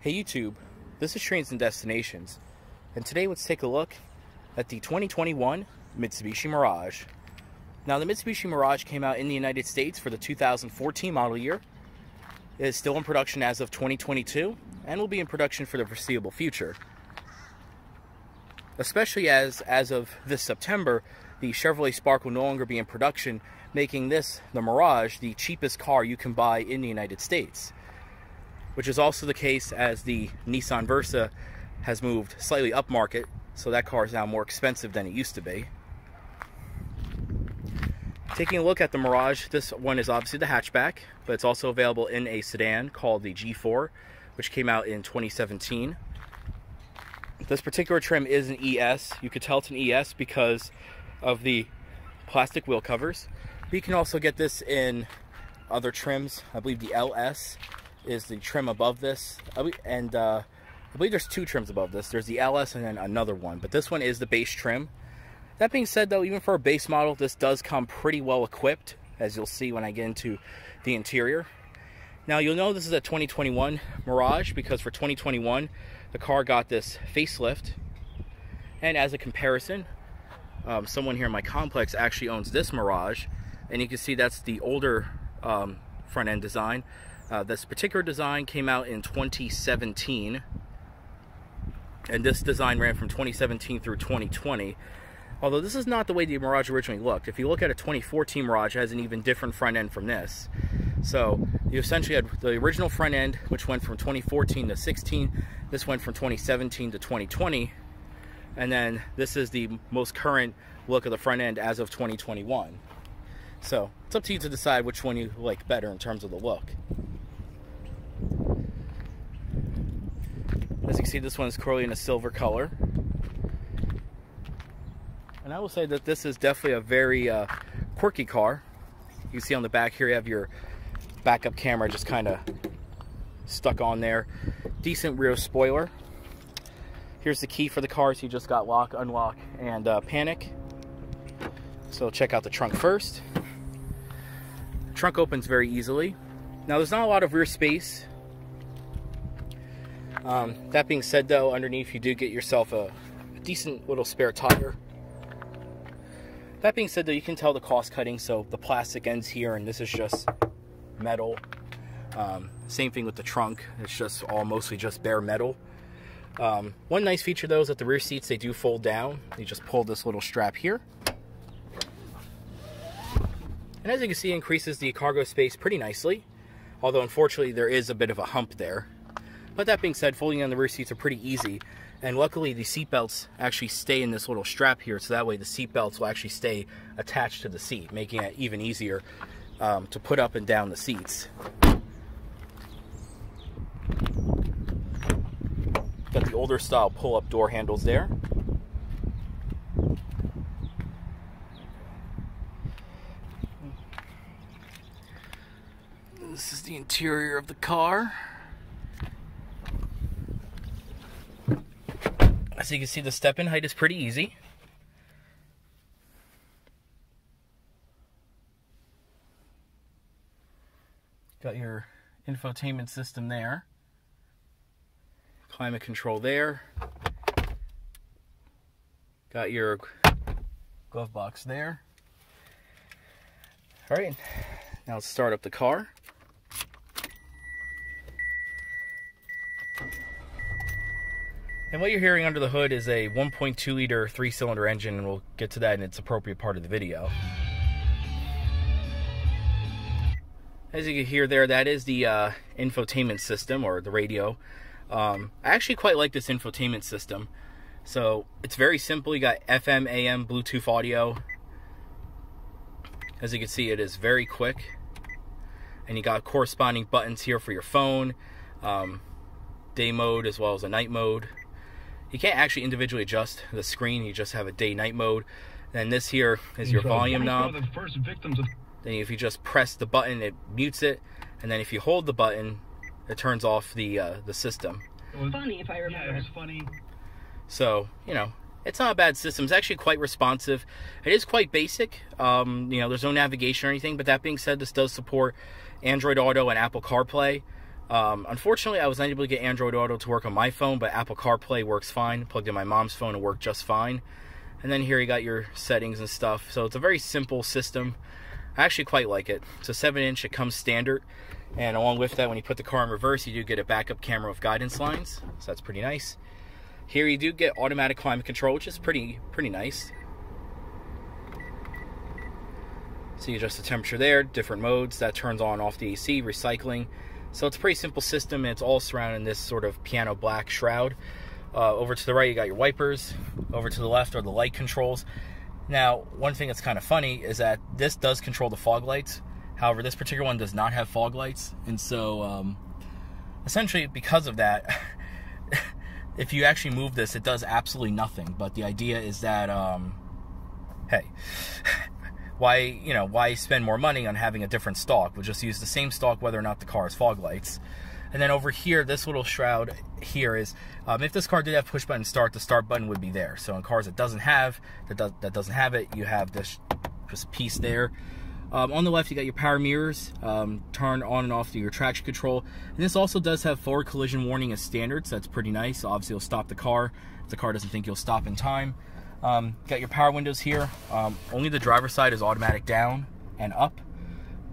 Hey YouTube, this is Trains and Destinations, and today let's take a look at the 2021 Mitsubishi Mirage. Now the Mitsubishi Mirage came out in the United States for the 2014 model year. It is still in production as of 2022 and will be in production for the foreseeable future. Especially as of this September, the Chevrolet Spark will no longer be in production, making this, the Mirage, the cheapest car you can buy in the United States. Which is also the case as the Nissan Versa has moved slightly upmarket, so that car is now more expensive than it used to be. Taking a look at the Mirage, this one is obviously the hatchback, but it's also available in a sedan called the G4, which came out in 2017. This particular trim is an ES. You could tell it's an ES because of the plastic wheel covers. But you can also get this in other trims. I believe the LS is the trim above this, and I believe there's two trims above this. There's the LS and then another one, but this one is the base trim. That being said though, even for a base model, this does come pretty well equipped, as you'll see when I get into the interior. Now you'll know this is a 2021 Mirage because for 2021 the car got this facelift, and as a comparison, someone here in my complex actually owns this Mirage, and you can see that's the older front end design. This particular design came out in 2017, and this design ran from 2017 through 2020. Although this is not the way the Mirage originally looked. If you look at a 2014 Mirage, it has an even different front end from this. So you essentially had the original front end, which went from 2014 to 16. This went from 2017 to 2020. And then this is the most current look of the front end as of 2021. So it's up to you to decide which one you like better in terms of the look. As you can see, this one is currently in a silver color. And I will say that this is definitely a very quirky car. You can see on the back here you have your backup camera just kind of stuck on there. Decent rear spoiler. Here's the key for the car, so you just got lock, unlock, and panic. So check out the trunk first. The trunk opens very easily. Now there's not a lot of rear space. That being said though, underneath you do get yourself a decent little spare tire. That being said though, you can tell the cost cutting, so the plastic ends here and this is just metal. Same thing with the trunk, it's just all mostly just bare metal. One nice feature though is that the rear seats, they do fold down. You just pull this little strap here. And as you can see, it increases the cargo space pretty nicely. Although unfortunately there is a bit of a hump there. But that being said, folding on the rear seats are pretty easy. And luckily the seat belts actually stay in this little strap here, so that way the seat belts will actually stay attached to the seat, making it even easier to put up and down the seats. Got the older style pull-up door handles there. This is the interior of the car. As you can see, the step-in height is pretty easy. Got your infotainment system there. Climate control there. Got your glove box there. Alright, now let's start up the car. And what you're hearing under the hood is a 1.2 liter 3-cylinder engine, and we'll get to that in its appropriate part of the video. As you can hear there, that is the infotainment system, or the radio. I actually quite like this infotainment system. So it's very simple. You got FM, AM, Bluetooth audio. As you can see, it is very quick. And you got corresponding buttons here for your phone, day mode as well as a night mode. You can't actually individually adjust the screen, you just have a day-night mode. And this here is your volume knob. Then if you just press the button, it mutes it. And then if you hold the button, it turns off the system. It was funny, if I remember. Yeah, it was funny. So, you know, it's not a bad system. It's actually quite responsive. It is quite basic. You know, there's no navigation or anything. But that being said, this does support Android Auto and Apple CarPlay. Unfortunately, I was unable to get Android Auto to work on my phone, but Apple CarPlay works fine. Plugged in my mom's phone and worked just fine. And then here you got your settings and stuff. So it's a very simple system. I actually quite like it. It's a 7-inch, it comes standard. And along with that, when you put the car in reverse, you do get a backup camera with guidance lines. So that's pretty nice. Here you do get automatic climate control, which is pretty nice. So you adjust the temperature there, different modes. That turns on off the AC, recycling. So it's a pretty simple system, and it's all surrounding this sort of piano black shroud. Over to the right, you got your wipers. Over to the left are the light controls. Now, one thing that's kind of funny is that this does control the fog lights. However, this particular one does not have fog lights. And so, essentially, because of that, if you actually move this, it does absolutely nothing. But the idea is that, hey, why spend more money on having a different stalk? We'll just use the same stalk whether or not the car has fog lights. And then over here, this little shroud here is, if this car did have push button start, the start button would be there. So in cars that doesn't have it, you have this piece there. On the left, you got your power mirrors, turn on and off your traction control. And this also does have forward collision warning as standard, so that's pretty nice. Obviously, it'll stop the car if the car doesn't think you'll stop in time. Got your power windows here. Only the driver's side is automatic down and up,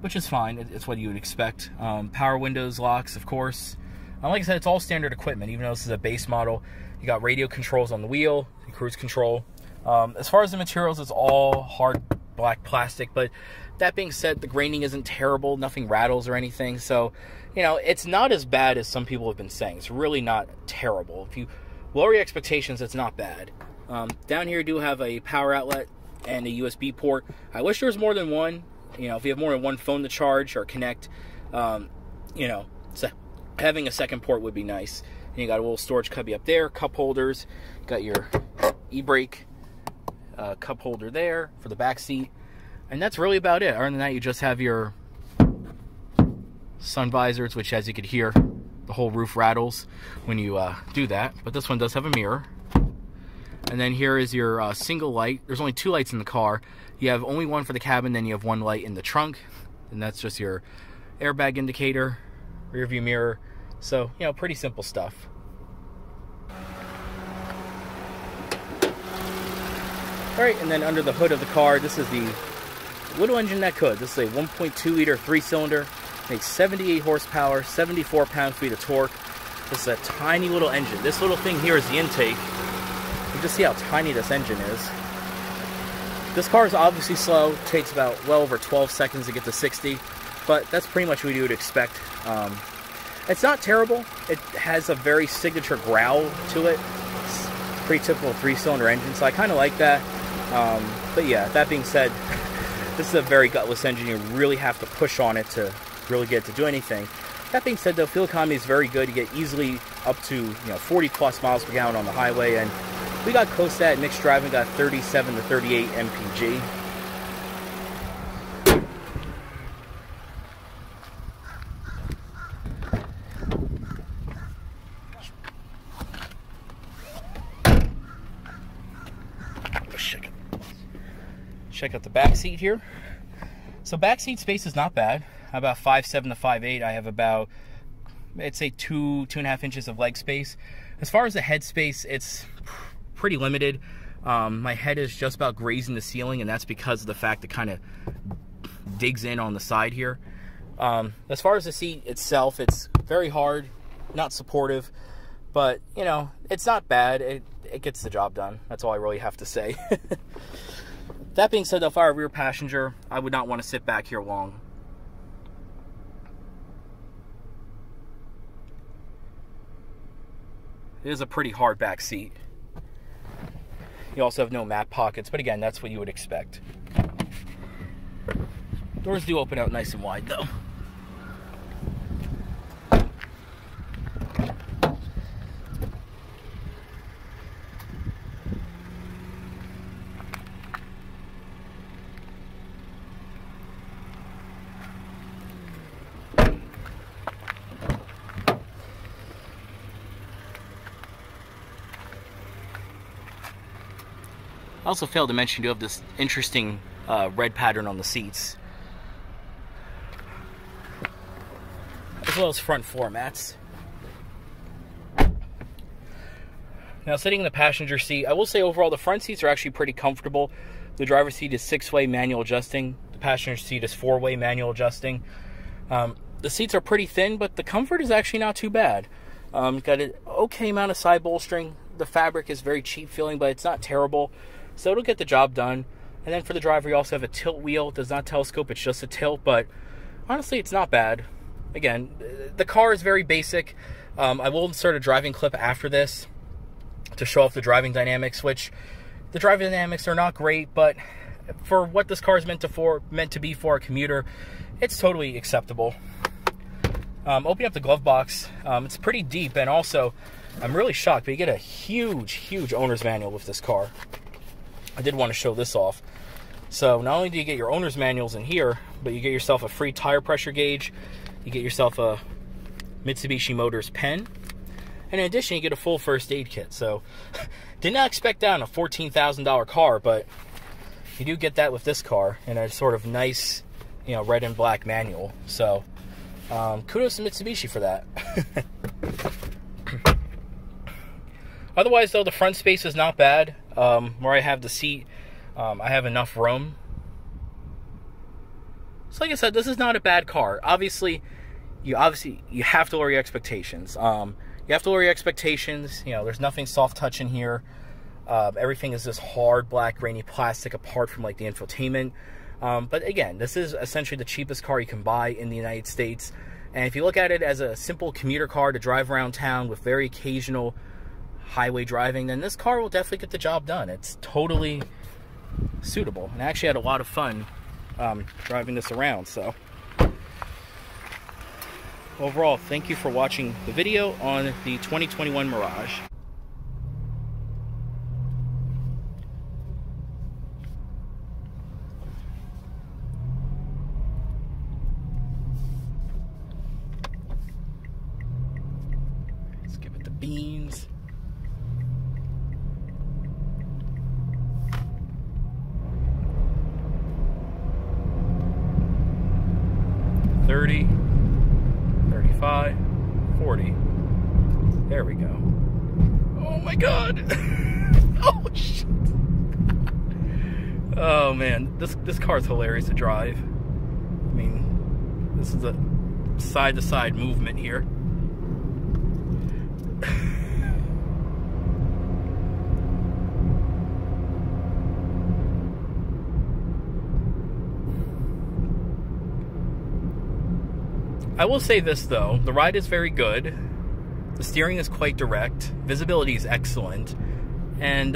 which is fine. It's what you would expect. Power windows, locks, of course. Like I said, it's all standard equipment, even though this is a base model. You got radio controls on the wheel, cruise control. As far as the materials, it's all hard black plastic, but that being said, the graining isn't terrible. Nothing rattles or anything. So, it's not as bad as some people have been saying. It's really not terrible. If you lower your expectations, it's not bad. Down here, you do have a power outlet and a USB port. I wish there was more than one. If you have more than one phone to charge or connect, so having a second port would be nice. And you got a little storage cubby up there, cup holders. Got your e-brake cup holder there for the back seat. And that's really about it. Other than that, you just have your sun visors, which, as you could hear, the whole roof rattles when you do that. But this one does have a mirror. And then here is your single light. There's only 2 lights in the car. You have only one for the cabin, then you have 1 light in the trunk. And that's just your airbag indicator, rear view mirror. So, pretty simple stuff. Alright, and then under the hood of the car, this is the little engine that could. This is a 1.2 liter 3-cylinder. Makes 78 horsepower, 74 pound-feet of torque. This is a tiny little engine. This little thing here is the intake. You just see how tiny this engine is. This car is obviously slow. It takes about well over 12 seconds to get to 60, but that's pretty much what you would expect. It's not terrible. It has a very signature growl to it. It's pretty typical 3-cylinder engine, so I kind of like that. But yeah, that being said, this is a very gutless engine. You really have to push on it to really get it to do anything. That being said, though, fuel economy is very good. You get easily up to 40 plus miles per gallon on the highway, and we got close to that. Mixed driving got 37 to 38 mpg. Check out the back seat here. So back seat space is not bad. About 5'7" to 5'8". I have about, I'd say 2.5 inches of leg space. As far as the head space, it's pretty limited. My head is just about grazing the ceiling, and that's because of the fact it kind of digs in on the side here. As far as the seat itself, it's very hard, not supportive, but it's not bad. It gets the job done. That's all I really have to say. That being said, though, if I were a rear passenger, I would not want to sit back here long. It is a pretty hard back seat. You also have no mat pockets, but again, that's what you would expect. Doors do open out nice and wide, though. I also failed to mention you have this interesting red pattern on the seats. as well as front floor mats. Now, sitting in the passenger seat, I will say overall the front seats are actually pretty comfortable. The driver's seat is 6-way manual adjusting. The passenger seat is 4-way manual adjusting. The seats are pretty thin, but the comfort is actually not too bad. Got an okay amount of side bolstering. The fabric is very cheap feeling, but it's not terrible. So it'll get the job done. And then for the driver, you also have a tilt wheel. It does not telescope, it's just a tilt, but honestly, it's not bad. Again, the car is very basic. I will insert a driving clip after this to show off the driving dynamics, which the driving dynamics are not great, but for what this car is meant to be for a commuter, it's totally acceptable. Opening up the glove box, it's pretty deep, and also I'm really shocked, but you get a huge owner's manual with this car. I did want to show this off. So not only do you get your owner's manuals in here, but you get yourself a free tire pressure gauge, you get yourself a Mitsubishi Motors pen, and in addition, you get a full first aid kit. So, did not expect that on a $14,000 car, but you do get that with this car in a sort of nice, red and black manual. So, kudos to Mitsubishi for that. Otherwise, though, the front space is not bad. Where I have the seat, I have enough room. So, like I said, this is not a bad car. Obviously, you have to lower your expectations. You have to lower your expectations. There's nothing soft touch in here. Everything is this hard, black, grainy plastic apart from, like, the infotainment. But again, this is essentially the cheapest car you can buy in the United States. And if you look at it as a simple commuter car to drive around town with very occasional highway driving, then this car will definitely get the job done. It's totally suitable. And I actually had a lot of fun driving this around, so... Overall, thank you for watching the video on the 2021 Mirage. Let's give it the beans. $30. 35, 40. There we go. Oh my god. Oh shit. Oh man, this car is hilarious to drive. I mean, this is a side-to-side movement here. I will say this though, the ride is very good, the steering is quite direct, visibility is excellent, and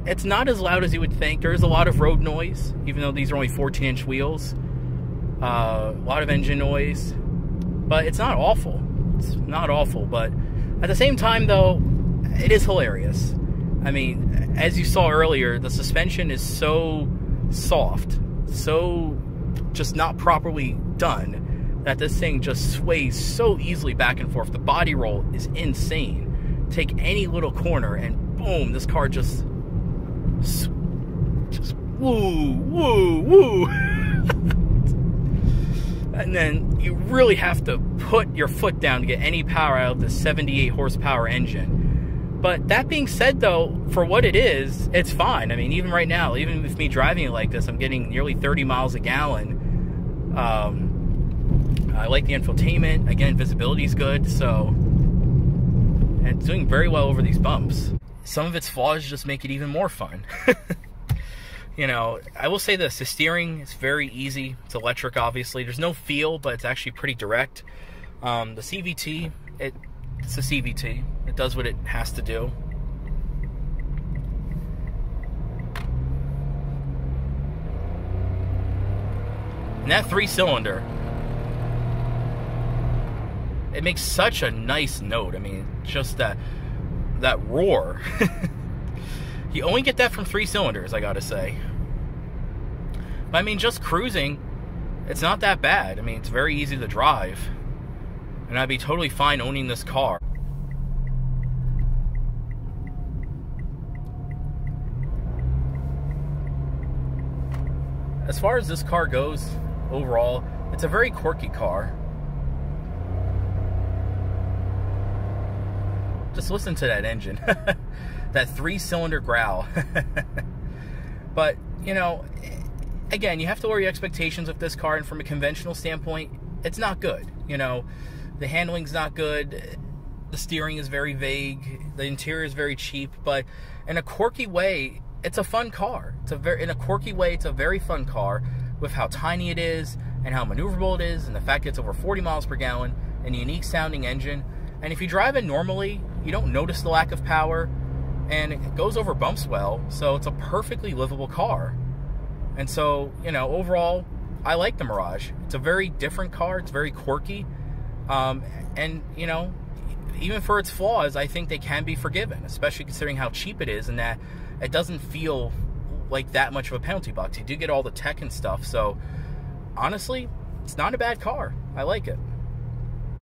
it's not as loud as you would think. There is a lot of road noise, even though these are only 14-inch wheels, a lot of engine noise, but it's not awful. It's not awful, but at the same time though, it is hilarious. I mean, as you saw earlier, the suspension is so soft, so just not properly done, that this thing just sways so easily back and forth. The body roll is insane. Take any little corner and boom, this car just woo. And then you really have to put your foot down to get any power out of the 78 horsepower engine. But that being said though, for what it is, it's fine. I mean, even right now, even with me driving it like this, I'm getting nearly 30 miles a gallon. I like the infotainment. Again, visibility is good, so, and it's doing very well over these bumps. Some of its flaws just make it even more fun. I will say this, the steering is very easy. It's electric, obviously. There's no feel, but it's actually pretty direct. The CVT, it's a CVT. It does what it has to do. And that 3-cylinder, it makes such a nice note. I mean, just that roar. You only get that from 3 cylinders, I gotta say. But I mean, just cruising, it's not that bad. I mean, it's very easy to drive. And I'd be totally fine owning this car. As far as this car goes, overall, It's a very quirky car. Just listen to that engine. That 3-cylinder growl. But, you know, again, you have to lower your expectations of this car, and from a conventional standpoint, it's not good. You know, the handling's not good, the steering is very vague, the interior is very cheap, but in a quirky way, it's a fun car. In a quirky way, it's a very fun car, with how tiny it is, and how maneuverable it is, and the fact that it's over 40 miles per gallon, and a unique sounding engine. And if you drive it normally, you don't notice the lack of power, and it goes over bumps well, so it's a perfectly livable car. And so, you know, overall, I like the Mirage. It's a very different car. It's very quirky. And, you know, even for its flaws, I think they can be forgiven, especially considering how cheap it is and that it doesn't feel like that much of a penalty box. You do get all the tech and stuff, so honestly, it's not a bad car. I like it.